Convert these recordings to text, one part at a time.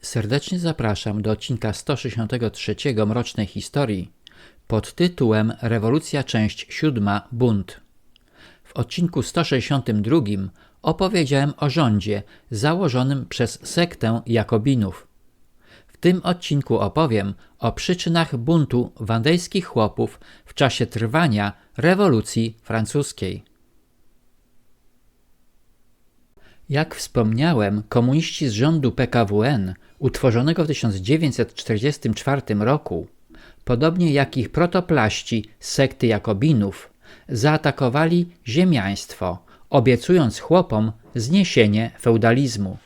Serdecznie zapraszam do odcinka 163 Mrocznej Historii pod tytułem Rewolucja, część 7, Bunt. W odcinku 162 opowiedziałem o rządzie założonym przez sektę Jakobinów. W tym odcinku opowiem o przyczynach buntu wandejskich chłopów w czasie trwania rewolucji francuskiej. Jak wspomniałem, komuniści z rządu PKWN, utworzonego w 1944 roku, podobnie jak ich protoplaści z sekty Jakobinów, zaatakowali ziemiaństwo, obiecując chłopom zniesienie feudalizmu.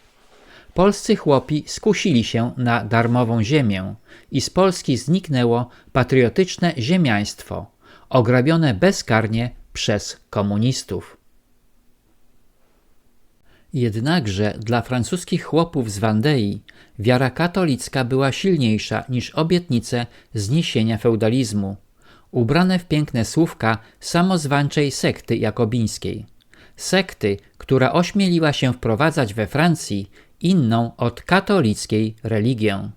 Polscy chłopi skusili się na darmową ziemię i z Polski zniknęło patriotyczne ziemiaństwo, ograbione bezkarnie przez komunistów. Jednakże dla francuskich chłopów z Wandei wiara katolicka była silniejsza niż obietnice zniesienia feudalizmu, ubrane w piękne słówka samozwańczej sekty jakobińskiej. Sekty, która ośmieliła się wprowadzać we Francji inną od katolickiej religię.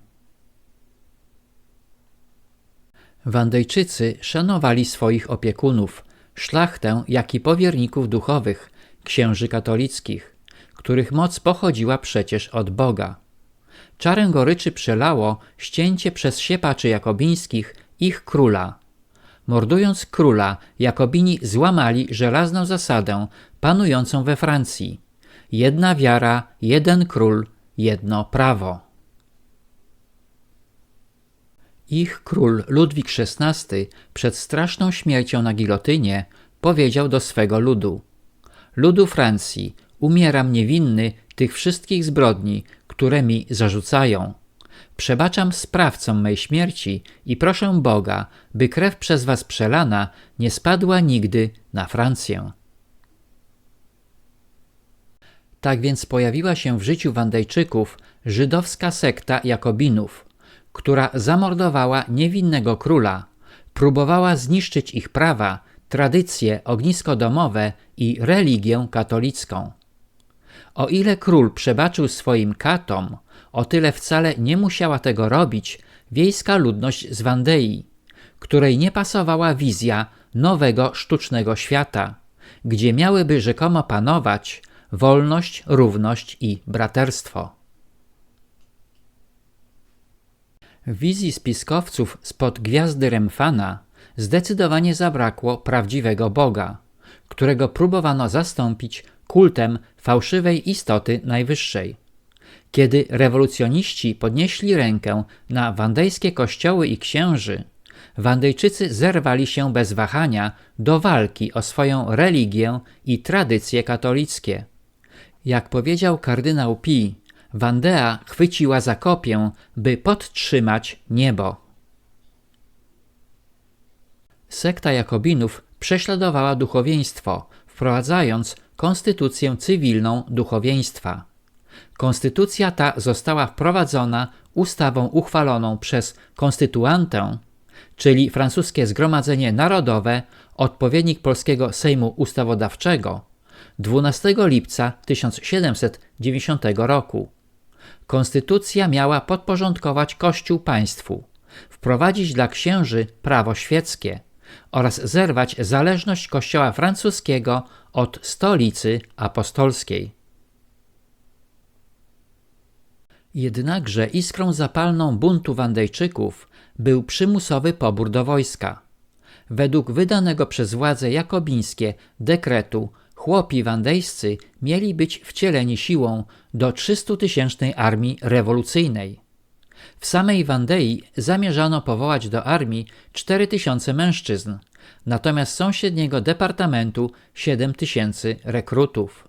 Wandejczycy szanowali swoich opiekunów, szlachtę, jak i powierników duchowych, księży katolickich, których moc pochodziła przecież od Boga. Czarę goryczy przelało ścięcie przez siepaczy jakobińskich ich króla. Mordując króla, Jakobini złamali żelazną zasadę panującą we Francji: jedna wiara, jeden król, jedno prawo. Ich król Ludwik XVI przed straszną śmiercią na gilotynie powiedział do swego ludu: ludu Francji, umieram niewinny tych wszystkich zbrodni, które mi zarzucają. Przebaczam sprawcom mej śmierci i proszę Boga, by krew przez was przelana nie spadła nigdy na Francję. Tak więc pojawiła się w życiu Wandejczyków żydowska sekta Jakobinów, która zamordowała niewinnego króla, próbowała zniszczyć ich prawa, tradycje, ognisko domowe i religię katolicką. O ile król przebaczył swoim katom, o tyle wcale nie musiała tego robić wiejska ludność z Wandei, której nie pasowała wizja nowego sztucznego świata, gdzie miałyby rzekomo panować wolność, równość i braterstwo. W wizji spiskowców spod gwiazdy Remfana zdecydowanie zabrakło prawdziwego Boga, którego próbowano zastąpić kultem fałszywej istoty najwyższej. Kiedy rewolucjoniści podnieśli rękę na wandejskie kościoły i księży, Wandejczycy zerwali się bez wahania do walki o swoją religię i tradycje katolickie. Jak powiedział kardynał Pi, Wandea chwyciła za kopię, by podtrzymać niebo. Sekta Jakobinów prześladowała duchowieństwo, wprowadzając konstytucję cywilną duchowieństwa. Konstytucja ta została wprowadzona ustawą uchwaloną przez konstytuantę, czyli francuskie Zgromadzenie Narodowe, odpowiednik polskiego Sejmu Ustawodawczego, 12 lipca 1790 roku. Konstytucja miała podporządkować Kościół państwu, wprowadzić dla księży prawo świeckie oraz zerwać zależność Kościoła francuskiego od stolicy apostolskiej. Jednakże iskrą zapalną buntu Wandejczyków był przymusowy pobór do wojska. Według wydanego przez władze jakobińskie dekretu chłopi wandejscy mieli być wcieleni siłą do 300-tysięcznej armii rewolucyjnej. W samej Wandei zamierzano powołać do armii 4000 mężczyzn, natomiast z sąsiedniego departamentu 7000 rekrutów.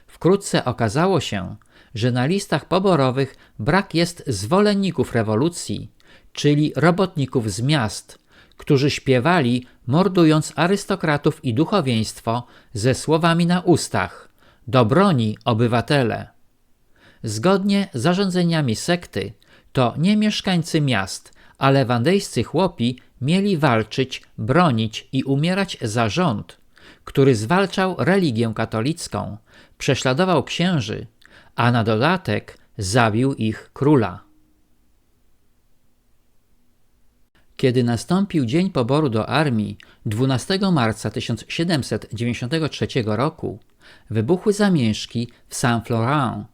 Wkrótce okazało się, że na listach poborowych brak jest zwolenników rewolucji, czyli robotników z miast, którzy śpiewali, mordując arystokratów i duchowieństwo ze słowami na ustach: do broni, obywatele! Zgodnie z zarządzeniami sekty, to nie mieszkańcy miast, ale wandejscy chłopi mieli walczyć, bronić i umierać za rząd, który zwalczał religię katolicką, prześladował księży, a na dodatek zabił ich króla. Kiedy nastąpił dzień poboru do armii 12 marca 1793 roku, wybuchły zamieszki w Saint-Florent.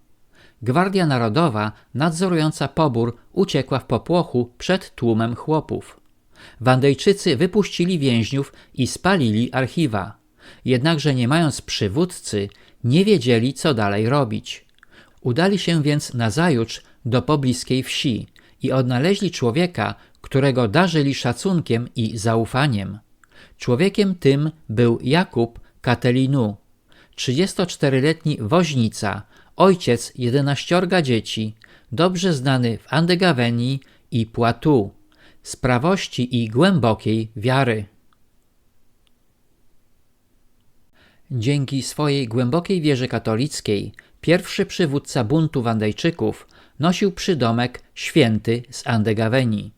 Gwardia Narodowa nadzorująca pobór uciekła w popłochu przed tłumem chłopów. Wandejczycy wypuścili więźniów i spalili archiwa. Jednakże nie mając przywódcy, nie wiedzieli, co dalej robić. Udali się więc nazajutrz do pobliskiej wsi i odnaleźli człowieka, którego darzyli szacunkiem i zaufaniem. Człowiekiem tym był Jakub Catelinu, 34-letni woźnica, ojciec 11 dzieci, dobrze znany w Andegawenii i Poitou, z prawości i głębokiej wiary. Dzięki swojej głębokiej wierze katolickiej pierwszy przywódca buntu Wandejczyków nosił przydomek Święty z Andegawenii.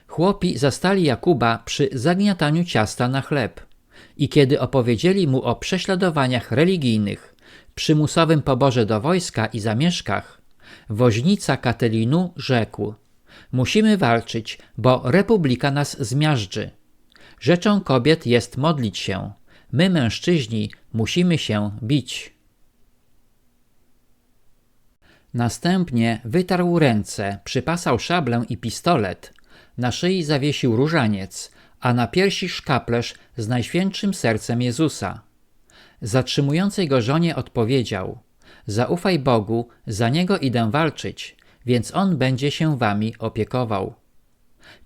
Chłopi zastali Jakuba przy zagniataniu ciasta na chleb i kiedy opowiedzieli mu o prześladowaniach religijnych, przymusowym poborze do wojska i zamieszkach, woźnica Catelinu rzekł: musimy walczyć, bo republika nas zmiażdży. Rzeczą kobiet jest modlić się. My, mężczyźni, musimy się bić. Następnie wytarł ręce, przypasał szablę i pistolet, na szyi zawiesił różaniec, a na piersi szkaplerz z Najświętszym Sercem Jezusa. Zatrzymującej go żonie odpowiedział: zaufaj Bogu, za Niego idę walczyć, więc On będzie się wami opiekował.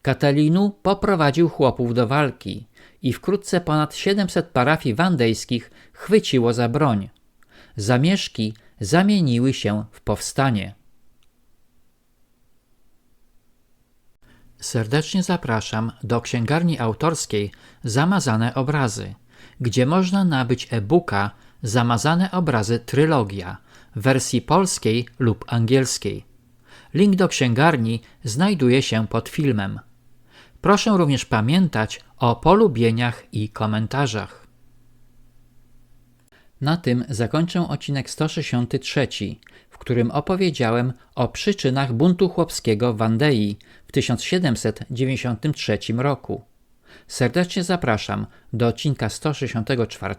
Catelinu poprowadził chłopów do walki i wkrótce ponad 700 parafii wandejskich chwyciło za broń. Zamieszki zamieniły się w powstanie. Serdecznie zapraszam do księgarni autorskiej Zamazane Obrazy, gdzie można nabyć e-booka Zamazane Obrazy Trylogia w wersji polskiej lub angielskiej. Link do księgarni znajduje się pod filmem. Proszę również pamiętać o polubieniach i komentarzach. Na tym zakończę odcinek 163, w którym opowiedziałem o przyczynach buntu chłopskiego w Wandei w 1793 roku. Serdecznie zapraszam do odcinka 164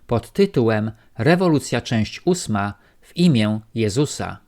pod tytułem Rewolucja część 8 w imię Jezusa.